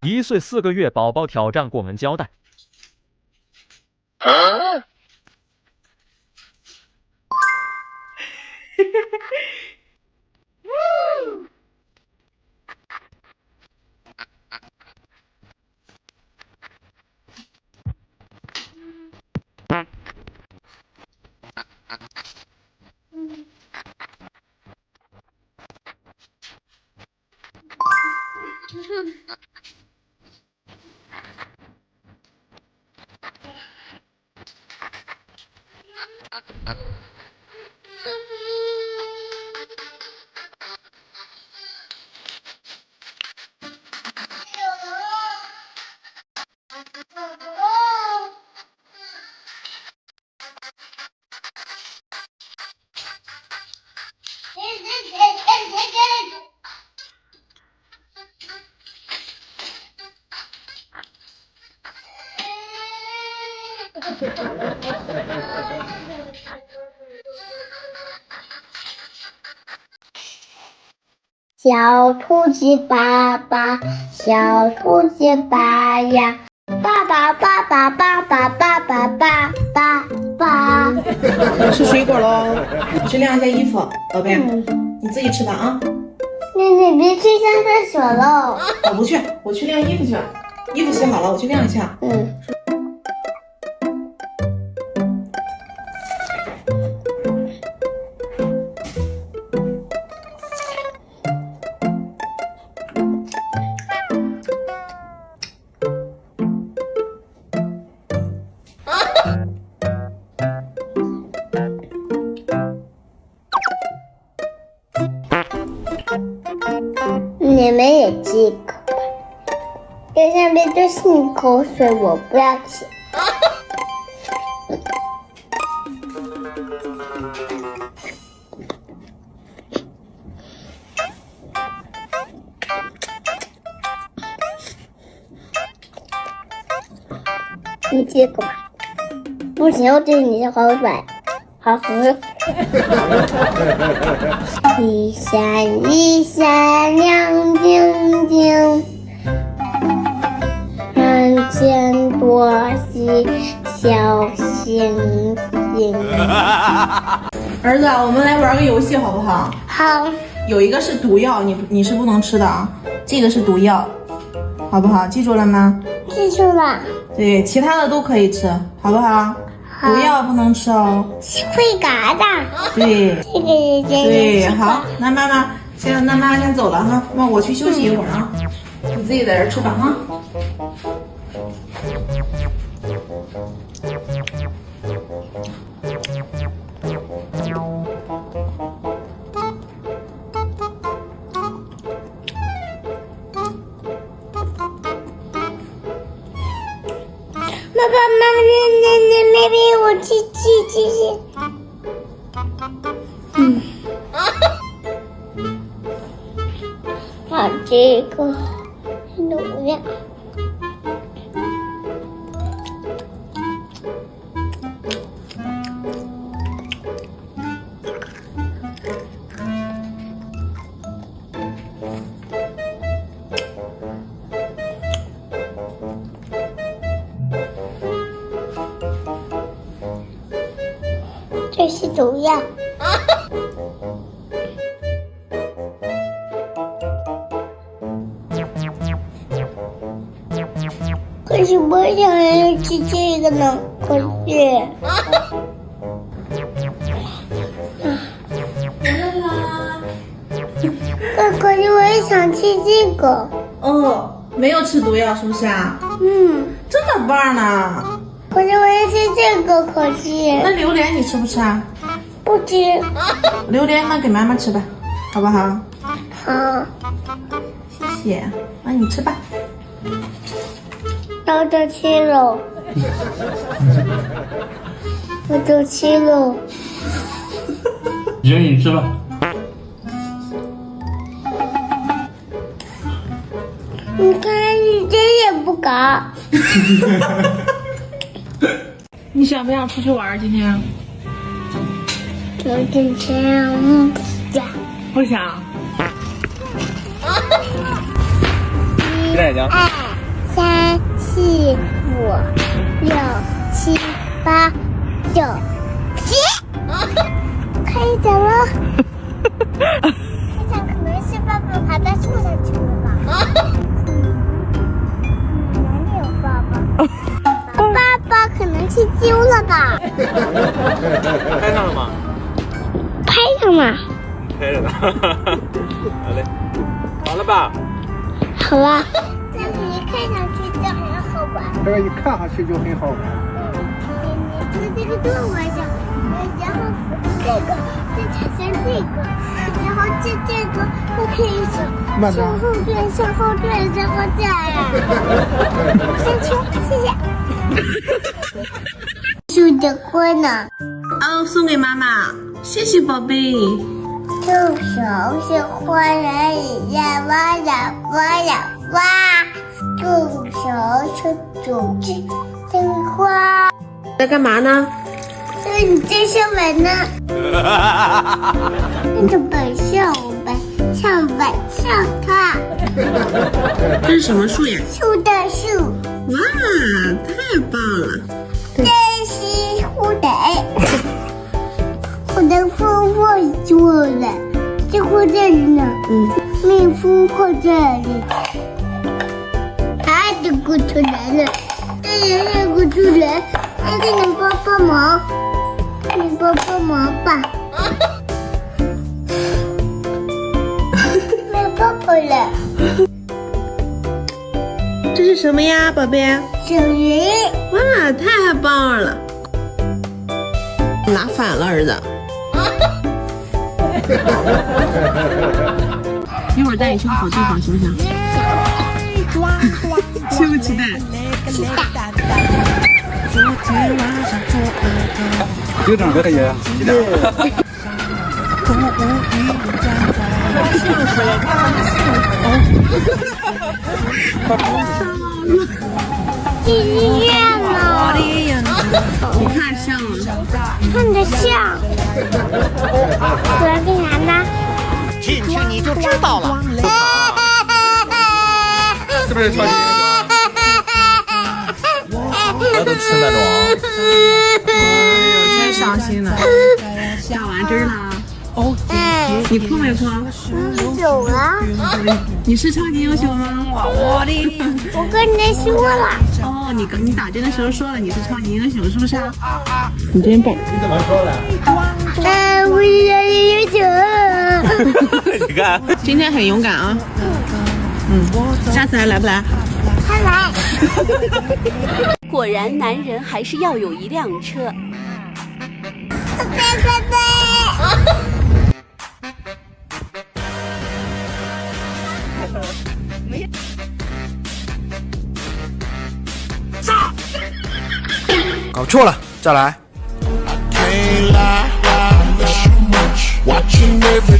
1岁4个月宝宝挑战过门胶带。小兔子爸爸，小兔子爸呀，爸爸爸爸爸爸爸爸爸爸爸。吃水果喽，你去晾一下衣服，宝贝，你自己吃吧啊。你别去上厕所喽。我不去，我去晾衣服去。衣服洗好了，我去晾一下。你们也吃一口吧，这上面都是你口水，我不要吃。你吃一口吧，不行，我对你的口水。好喝。一闪一闪亮晶晶，人间多些小星星。儿子，我们来玩个游戏好不好？好，有一个是毒药，你是不能吃的啊，这个是毒药，好不好？记住了吗？记住了。对，其他的都可以吃，好不好？毒药不能吃哦。会嘎的。对。这个也对，好，那妈妈先走了哈，那我去休息一会儿啊，你自己在这吃吧哈。妈妈，妹妹，我去。把这个弄亮。这是毒药。可是我想要吃这个呢，可是。可是我也想吃这个。哦，没有吃毒药是不是啊？这么棒呢。可是我要吃这个，可是。那榴莲你吃不吃啊？不吃。榴莲那给妈妈吃吧，好不好？好。谢谢，那你吃吧。我都吃了。我都吃了。行，你吃吧。你看，你这也不搞。你想不想出去玩今天？我今天不想。期待一下。4、5、6、7、8、9、10。开奖了！开奖可能是爸爸爬在树上去了吧？哪里有爸爸？爸爸可能去揪了吧？拍上了吗？拍上了。拍着呢。好嘞，好了吧？好了。但是一看上去就很好玩。这个一看上去就很好玩。你说这个多玩儿，然后这个再产生这个，然后这个又可以向后转，向后转，然后这样。先去，谢谢。树的花呢？哦，送给妈妈，谢谢宝贝。右手是花儿里呀，哇呀哇呀哇，右手是种子的花。在干嘛呢？你在上班呢？那个晚上晚上看。这是什么树呀？树的树。哇，太棒了！这是蝴蝶。我的蜂窝做了，这货这里呢。蜜蜂货这里。它就滚出来了，这滚出来，那给你帮帮忙，你帮帮忙吧。没有爸爸了。这是什么呀，宝贝？小鱼。哇，太棒了！拿反了，儿子。一会儿带你去好地方，行不行？期不期待？期待。队长这个也期待。去医院了。你看像吗？看着像。我要干啥呢？进去你就知道了。是不是超级英雄？我都吃那种。哎呦，太伤心了。打完针了？你哭没哭？有啊。你是超级英雄吗？我跟你说了。哦，你打针的时候说了你是超级英雄，是不是啊？你真棒。你怎么说的？我是超级英雄。你看，今天很勇敢啊。下次还来不来？还来。果然，男人还是要有一辆车。搞错了，再来。Watching every